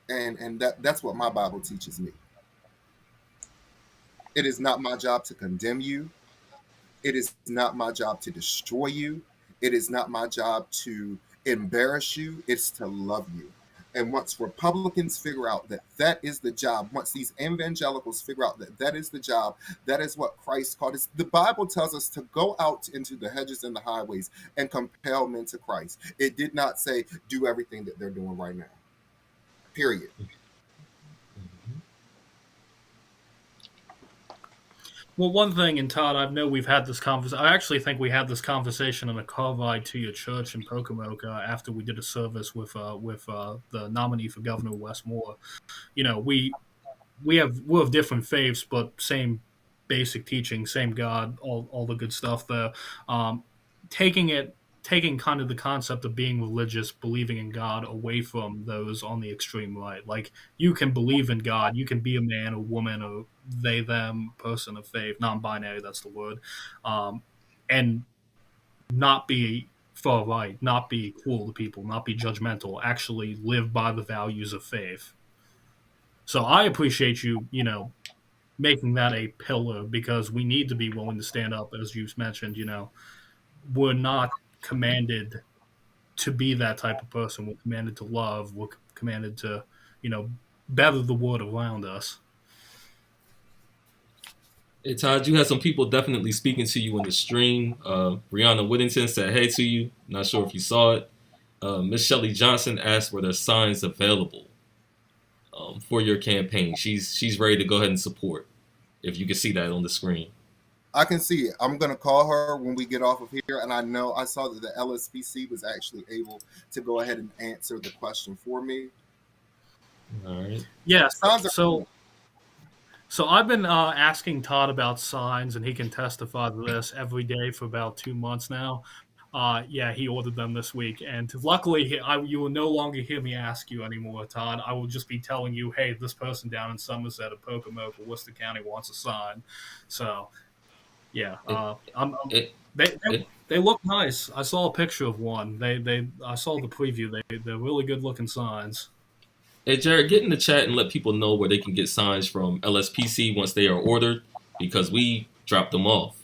and that's what my Bible teaches me. It is not my job to condemn you. It is not my job to destroy you. It is not my job to embarrass you. It's to love you. And once Republicans figure out that that is the job, once these evangelicals figure out that that is the job, that is what Christ called us. The Bible tells us to go out into the hedges and the highways and compel men to Christ. It did not say do everything that they're doing right now. Period. Well, one thing, and Todd, I know we've had this conversation. I actually think we had this conversation in a car ride to your church in Pocomoke after we did a service with the nominee for governor, Wes Moore. You know, we're of different faiths, but same basic teaching, same God, all the good stuff there. Um, taking kind of the concept of being religious, believing in God, away from those on the extreme right. Like, you can believe in God, you can be a man or woman or they them person of faith, non-binary, that's the word, and not be far right, not be cruel to people, not be judgmental, actually live by the values of faith. So I appreciate you, making that a pillar, because we need to be willing to stand up, as you mentioned. We're not commanded to be that type of person. We're commanded to love. We're commanded to, better the world around us. Hey Todd, you had some people definitely speaking to you in the stream. Brianna Whittington said hey to you. Not sure if you saw it. Miss Shelley Johnson asked were there signs available for your campaign. She's ready to go ahead and support. If you can see that on the screen. I can see it. I'm going to call her when we get off of here. And I saw that the LSPC was actually able to go ahead and answer the question for me. All right. Yeah. So I've been asking Todd about signs, and he can testify to this every day for about 2 months now. Yeah, he ordered them this week, and luckily, you will no longer hear me ask you anymore, Todd. I will just be telling you, hey, this person down in Somerset or Pocomoke or Worcester County wants a sign. So, yeah, they look nice. I saw a picture of one. I saw the preview. They're really good looking signs. Hey Jared, get in the chat and let people know where they can get signs from LSPC once they are ordered, because we dropped them off.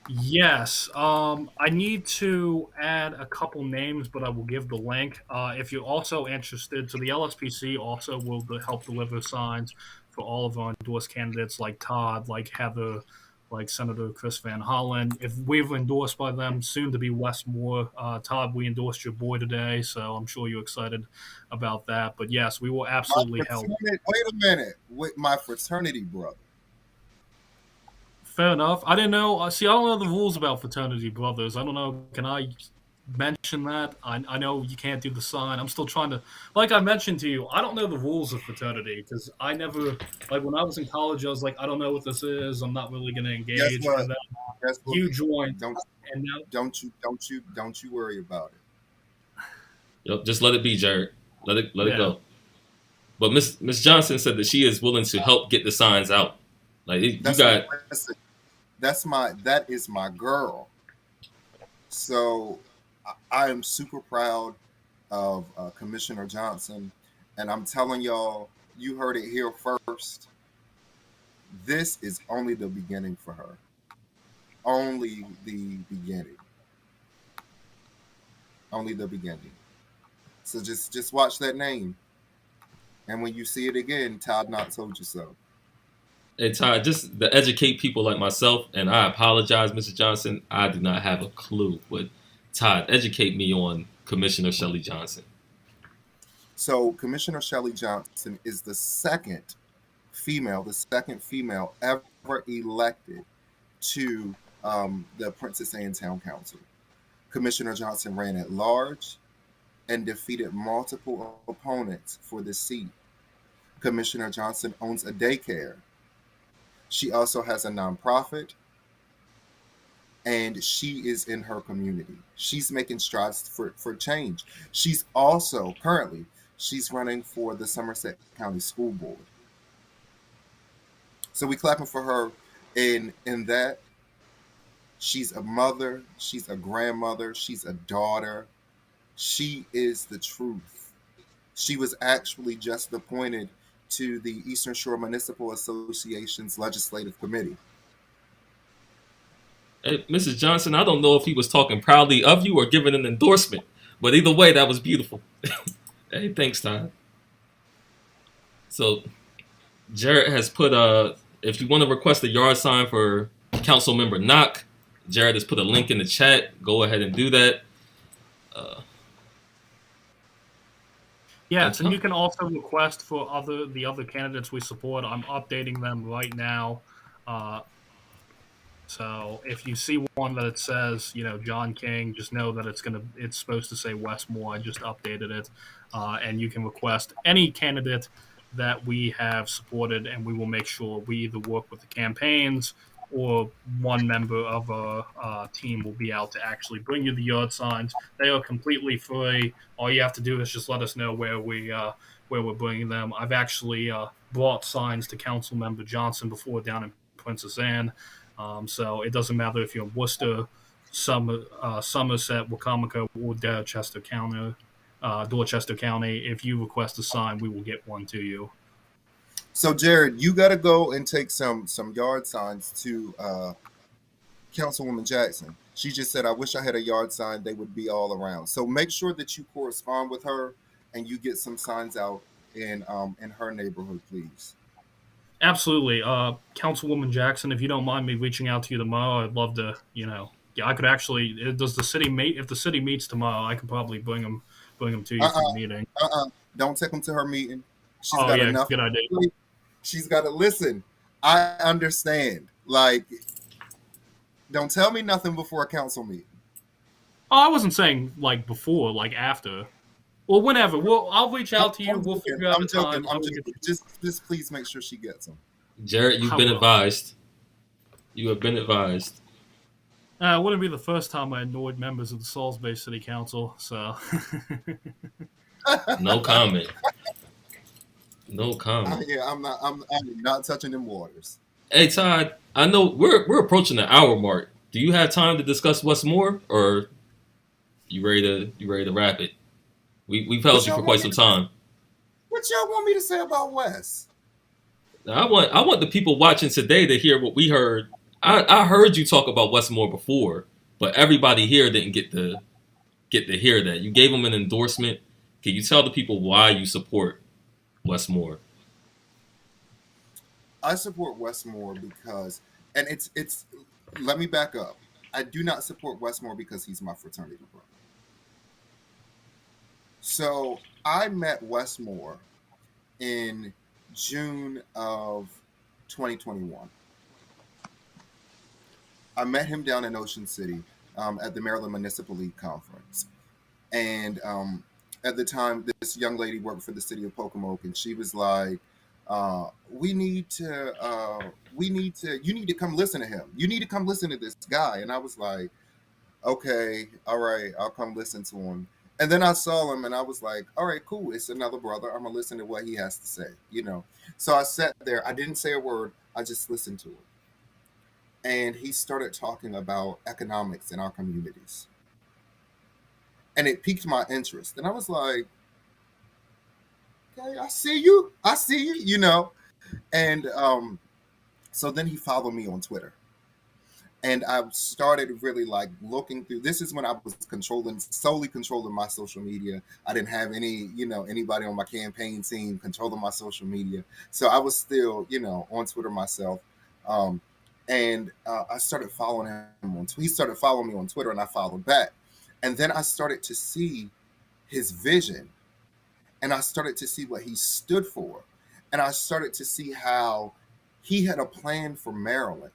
Yes. I need to add a couple names, but I will give the link. If you're also interested, so the LSPC also will help deliver signs for all of our endorsed candidates like Todd, like Heather, like Senator Chris Van Hollen. If we've endorsed by them, soon to be Wes Moore. Todd, we endorsed your boy today, so I'm sure you're excited about that. But yes, we will absolutely help. Wait a minute. With my fraternity brother. Fair enough. I didn't know. See, I don't know the rules about fraternity brothers. I don't know. Can I mention that? I know you can't do the sign. I'm still trying to. Like I mentioned to you, I don't know the rules of fraternity, because I never. Like, when I was in college, I was like, I don't know what this is. I'm not really going to engage. Guess what? And then you joined. Don't you worry about it. Yep, just let it be, Jared. Let it go. But Miss Johnson said that she is willing to help get the signs out. Like, that is my girl. So I am super proud of Commissioner Johnson, and I'm telling y'all, you heard it here first. This is only the beginning for her. Only the beginning. Only the beginning. So just watch that name, and when you see it again, Todd Knott told you so. Hey Todd, just to educate people like myself, and I apologize, Mr. Johnson, I do not have a clue. But Todd, educate me on Commissioner Shelley Johnson. So Commissioner Shelley Johnson is the second female ever elected to the Princess Anne Town Council. Commissioner Johnson ran at large and defeated multiple opponents for this seat. Commissioner Johnson owns a daycare. She also has a nonprofit, and she is in her community. She's making strides for change. She's also currently she's running for the Somerset County School Board. So we clapping for her in that. She's a mother, she's a grandmother, she's a daughter. She is the truth. She was actually just appointed to the Eastern Shore Municipal Association's Legislative Committee. Hey, Mrs. Johnson, I don't know if he was talking proudly of you or giving an endorsement, but either way, that was beautiful. Hey, thanks, Todd. So Jared has put if you want to request a yard sign for council member Knock, Jared has put a link in the chat. Go ahead and do that. Yes, and you can also request for the other candidates we support. I'm updating them right now. So if you see one that says, John King, just know that it's supposed to say Westmore. I just updated it, and you can request any candidate that we have supported, and we will make sure we either work with the campaigns or one member of our team will be out to actually bring you the yard signs. They are completely free. All you have to do is just let us know where we're bringing them. I've actually brought signs to Councilmember Johnson before down in Princess Anne. So it doesn't matter if you're in Worcester, Somerset, Wacomico, or Dorchester County. If you request a sign, we will get one to you. So Jared, you got to go and take some yard signs to Councilwoman Jackson. She just said, "I wish I had a yard sign. They would be all around." So make sure that you correspond with her and you get some signs out in her neighborhood, please. Absolutely. Councilwoman Jackson, if you don't mind me reaching out to you tomorrow, I'd love to, I could actually, does the city meet? If the city meets tomorrow, I could probably bring them to you for the meeting. Don't take them to her meeting. She's got enough. Good idea. She's got to listen. I understand. Like, don't tell me nothing before a council meeting. Oh, I wasn't saying like before, like after. Well, whenever. I'll reach out to you. We'll figure out the time. I'm joking. Just please make sure she gets them. Jared, you've been advised. You have been advised. It wouldn't be the first time I annoyed members of the Salisbury City Council, so. No comment. No comment. I'm not touching them waters. Hey Todd, I know we're approaching the hour mark. Do you have time to discuss Westmore, or you ready to wrap it? We've held you for quite some time. What y'all want me to say about Wes? I want the people watching today to hear what we heard. I heard you talk about Westmore before, but everybody here didn't get to hear that. You gave them an endorsement. Can you tell the people why you support Westmore? I support Westmore because, and it's. Let me back up. I do not support Westmore because he's my fraternity brother. So I met Westmore in June of 2021. I met him down in Ocean City at the Maryland Municipal League Conference. And at the time, this young lady worked for the city of Pocomoke, and she was like, you need to come listen to him. You need to come listen to this guy. And I was like, okay, all right, I'll come listen to him. And then I saw him and I was like, all right, cool. It's another brother. I'm going to listen to what he has to say, So I sat there. I didn't say a word. I just listened to him. And he started talking about economics in our communities. And it piqued my interest. And I was like, okay, I see you, And so then he followed me on Twitter. And I started really like looking through. This is when I was solely controlling my social media. I didn't have anybody on my campaign team controlling my social media. So I was still, on Twitter myself. And I started following him he started following me on Twitter and I followed back. And then I started to see his vision and I started to see what he stood for. And I started to see how he had a plan for Maryland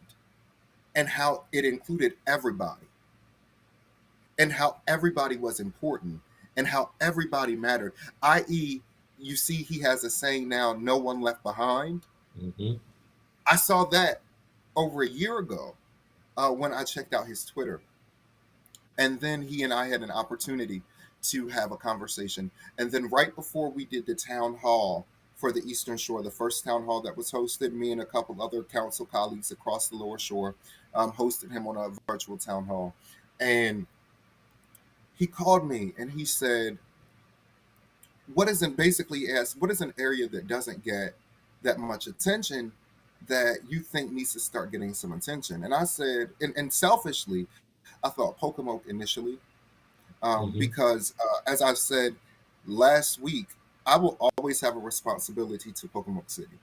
and how it included everybody and how everybody was important and how everybody mattered, i.e., you see he has a saying now, no one left behind. Mm-hmm. I saw that over a year ago. when I checked out his Twitter. And then he and I had an opportunity to have a conversation. And then right before we did the town hall for the Eastern Shore, the first town hall that was hosted, me and a couple other council colleagues across the Lower Shore hosted him on a virtual town hall. And he called me and he said, what is in basically asked, what is an area that doesn't get that much attention that you think needs to start getting some attention? And I said, and selfishly, I thought Pocomoke initially, because as I've said last week, I will always have a responsibility to Pocomoke City.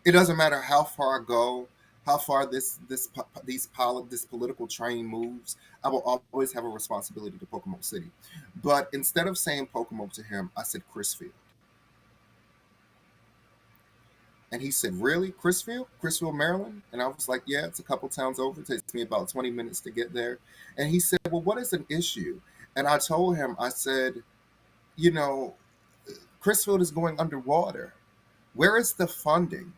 It doesn't matter how far I go, how far this political train moves. I will always have a responsibility to Pocomoke City. But instead of saying Pocomoke to him, I said Chrisfield. And he said, really? Chrisfield, Maryland? And I was like, yeah, it's a couple towns over. It takes me about 20 minutes to get there. And he said, well, what is an issue? And I told him, I said, you know, Chrisfield is going underwater. Where is the funding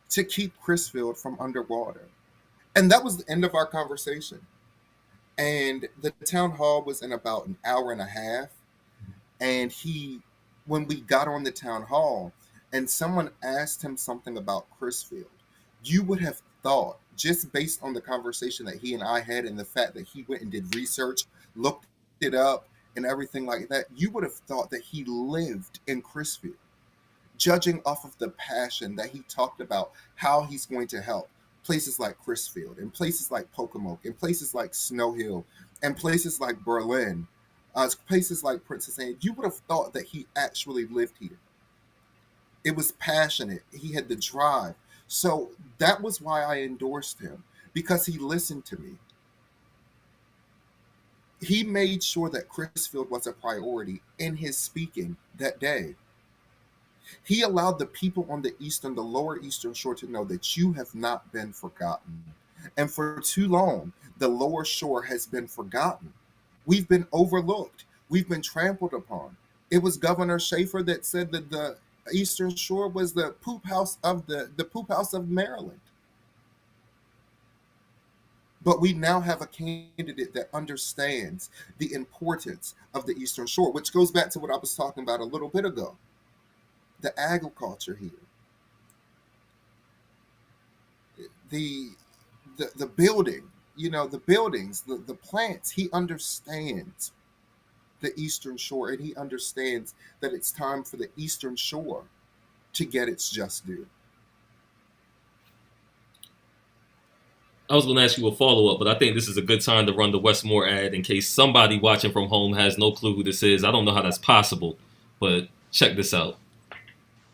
to keep Chrisfield from underwater? And that was the end of our conversation. And the town hall was in about an hour and a half. And when we got on the town hall and someone asked him something about Chrisfield, you would have thought, just based on the conversation that he and I had and the fact that he went and did research, looked it up and everything like that, you would have thought that he lived in Chrisfield, judging off of the passion that he talked about, how he's going to help places like Chrisfield and places like Pocomoke and places like Snow Hill and places like Berlin, places like Princess Anne. You would have thought that he actually lived here. It was passionate. He had the drive. So that was why I endorsed him, because he listened to me. He made sure that Chrisfield was a priority in his speaking that day. He allowed the people on the lower Eastern Shore to know that you have not been forgotten. And for too long, the lower shore has been forgotten. We've been overlooked. We've been trampled upon. It was Governor Schaefer that said that the Eastern Shore was the poop house of the poop house of Maryland. But we now have a candidate that understands the importance of the Eastern Shore, which goes back to what I was talking about a little bit ago. The agriculture here, the building, the buildings, the plants. He understands the Eastern Shore, and he understands that it's time for the Eastern Shore to get its just due. I was going to ask you a follow-up, but I think this is a good time to run the Westmore ad in case somebody watching from home has no clue who this is. I don't know how that's possible, but check this out.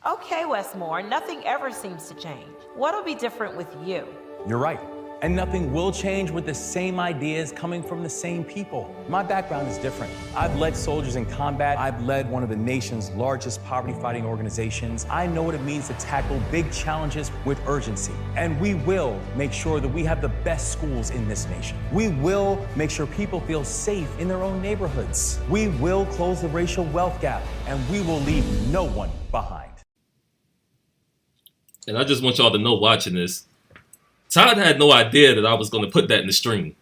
Okay, Westmore, nothing ever seems to change. What'll be different with you? You're right. And nothing will change with the same ideas coming from the same people. My background is different. I've led soldiers in combat. I've led one of the nation's largest poverty-fighting organizations. I know what it means to tackle big challenges with urgency. And we will make sure that we have the best schools in this nation. We will make sure people feel safe in their own neighborhoods. We will close the racial wealth gap, and we will leave no one behind. And I just want y'all to know, watching this, Todd had no idea that I was going to put that in the stream.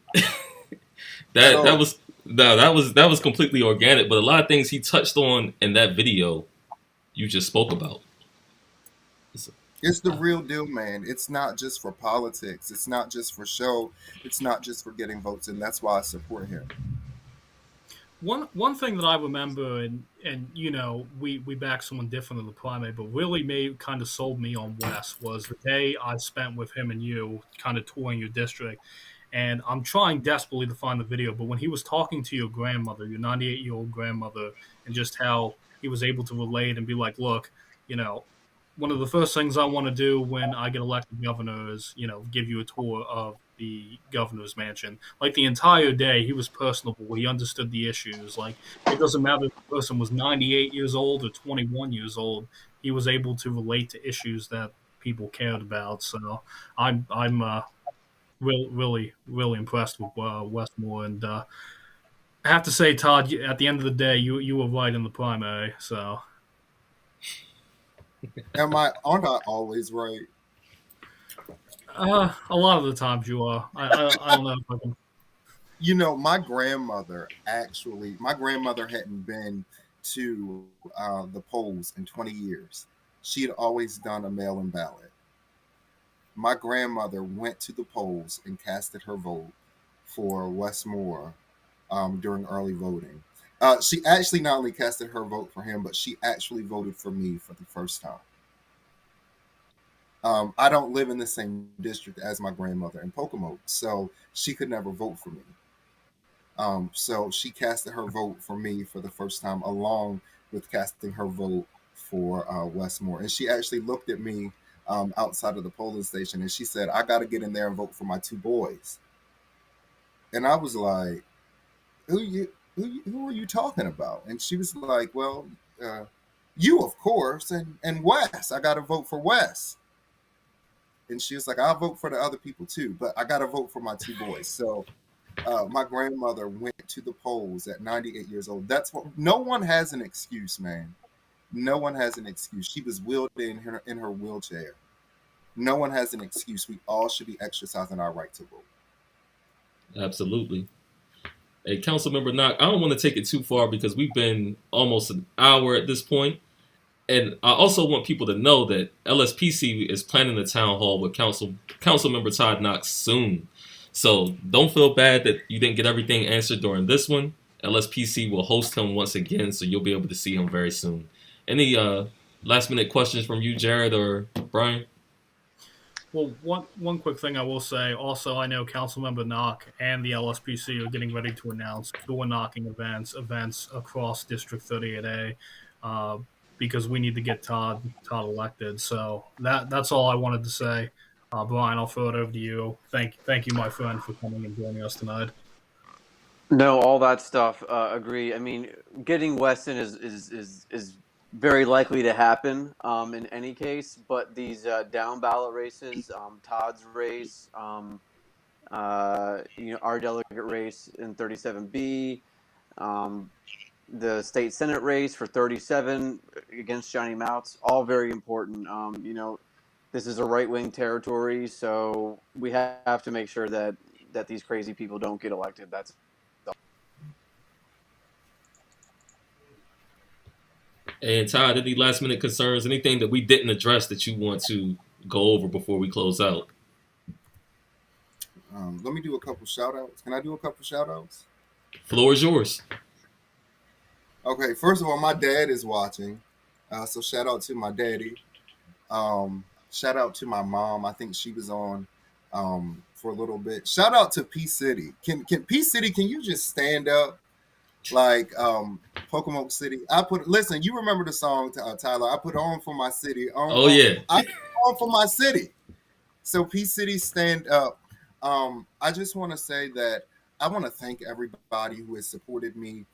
that was completely organic. But a lot of things he touched on in that video, you just spoke about. It's the real deal, man. It's not just for politics. It's not just for show. It's not just for getting votes, and that's why I support him. One thing that I remember, and we backed someone different in the primary, but really kind of sold me on Wes was the day I spent with him and you kind of touring your district. And I'm trying desperately to find the video, but when he was talking to your grandmother, your 98-year-old grandmother, and just how he was able to relate and be like, look, one of the first things I want to do when I get elected governor is, give you a tour of the governor's mansion. Like the entire day, he was personable. He understood the issues. Like it doesn't matter if the person was 98 years old or 21 years old. He was able to relate to issues that people cared about. So I'm really impressed with Westmore. And I have to say, Todd, at the end of the day, you were right in the primary. So. Aren't I always right? A lot of the times you are. I don't know if I can. My grandmother hadn't been to the polls in 20 years. She had always done a mail-in ballot. My grandmother went to the polls and casted her vote for Westmore during early voting. She actually not only casted her vote for him, but she actually voted for me for the first time. I don't live in the same district as my grandmother in Pocomoke, so she could never vote for me. So she casted her vote for me for the first time, along with casting her vote for Westmore. And she actually looked at me outside of the polling station and she said, "I got to get in there and vote for my two boys." And I was like, who are you talking about?" And she was like, "Well, you, of course, and Wes. I got to vote for Wes." And she was like, "I'll vote for the other people too, but I got to vote for my two boys." So my grandmother went to the polls at 98 years old. That's what. No one has an excuse, man. No one has an excuse. She was wheeled in her wheelchair. No one has an excuse. We all should be exercising our right to vote. Absolutely. Hey, Councilmember Knock, I don't want to take it too far because we've been almost an hour at this point. And I also want people to know that LSPC is planning a town hall with Councilmember Todd Knox soon. So don't feel bad that you didn't get everything answered during this one. LSPC will host him once again, so you'll be able to see him very soon. Any last minute questions from you, Jared or Brian? Well, one quick thing I will say. Also, I know Councilmember Knock and the LSPC are getting ready to announce door knocking events across District 38A, because we need to get Todd elected. So that's all I wanted to say. Brian, I'll throw it over to you. Thank you, my friend, for coming and joining us tonight. No, all that stuff. Agree. I mean, getting Weston is very likely to happen in any case. But these down ballot races, Todd's race, our delegate race in 37B, the state senate race for 37 against Johnny Mouts, all very important. This is a right-wing territory, so we have to make sure that these crazy people don't get elected. That's And Todd, any last minute concerns, anything that we didn't address that you want to go over before we close out? Let me do a couple shout outs. Can I do a couple shout outs? Floor is yours. Okay, first of all, my dad is watching. So shout out to my daddy. Shout out to my mom. I think she was on for a little bit. Shout out to P City. Can P City, can you just stand up? Like Pocomoke City. Listen, you remember the song, Tyler? I put on for my city. Yeah. I put on for my city. So P City, stand up. I just want to say that I want to thank everybody who has supported me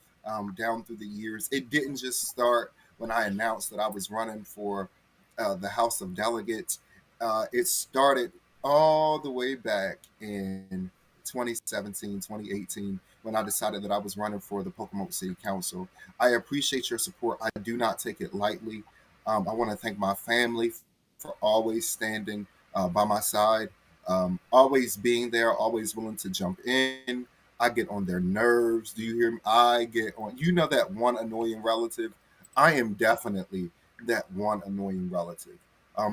down through the years. It didn't just start when I announced that I was running for the House of Delegates. It started all the way back in 2017, 2018, when I decided that I was running for the Pocomoke City Council. I appreciate your support. I do not take it lightly. I want to thank my family for always standing by my side, always being there, always willing to jump in. I get on their nerves. Do you hear me? I get on, that one annoying relative. I am definitely that one annoying relative.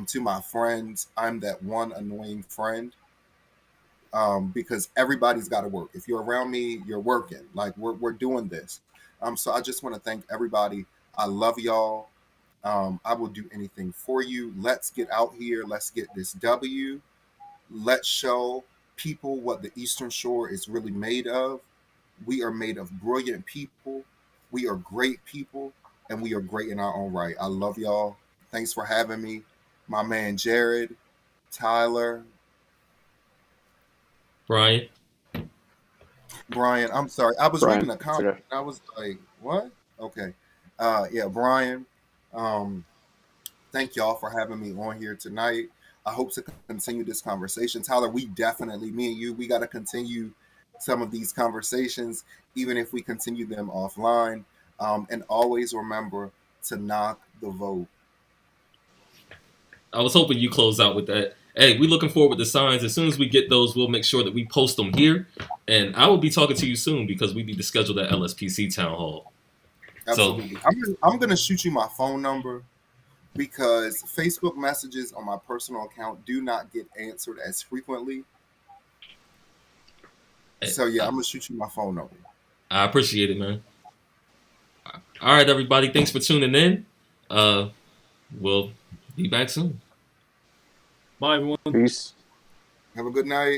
To my friends, I'm that one annoying friend. Because everybody's got to work. If you're around me, you're working. Like we're doing this. So I just want to thank everybody. I love y'all. I will do anything for you. Let's get out here. Let's get this W. Let's show people what the Eastern Shore is really made of. We are made of brilliant people. We are great people, and we are great in our own right. I love y'all. Thanks for having me. My man Jared, Tyler, Brian, I'm sorry. I was Brian, reading a comment. okay. And I was like, what? Okay. Yeah, Brian. Thank y'all for having me on here tonight. I hope to continue this conversation. Tyler, me and you, we got to continue some of these conversations, even if we continue them offline. And always remember to knock the vote. I was hoping you close out with that. Hey, we looking forward to signs. As soon as we get those, we'll make sure that we post them here. And I will be talking to you soon because we need to schedule that LSPC town hall. Absolutely. I'm gonna shoot you my phone number because Facebook messages on my personal account do not get answered as frequently. So yeah, I'm gonna shoot you my phone number. I appreciate it, man. All right, everybody. Thanks for tuning in. We'll be back soon. Bye, everyone. Peace. Have a good night.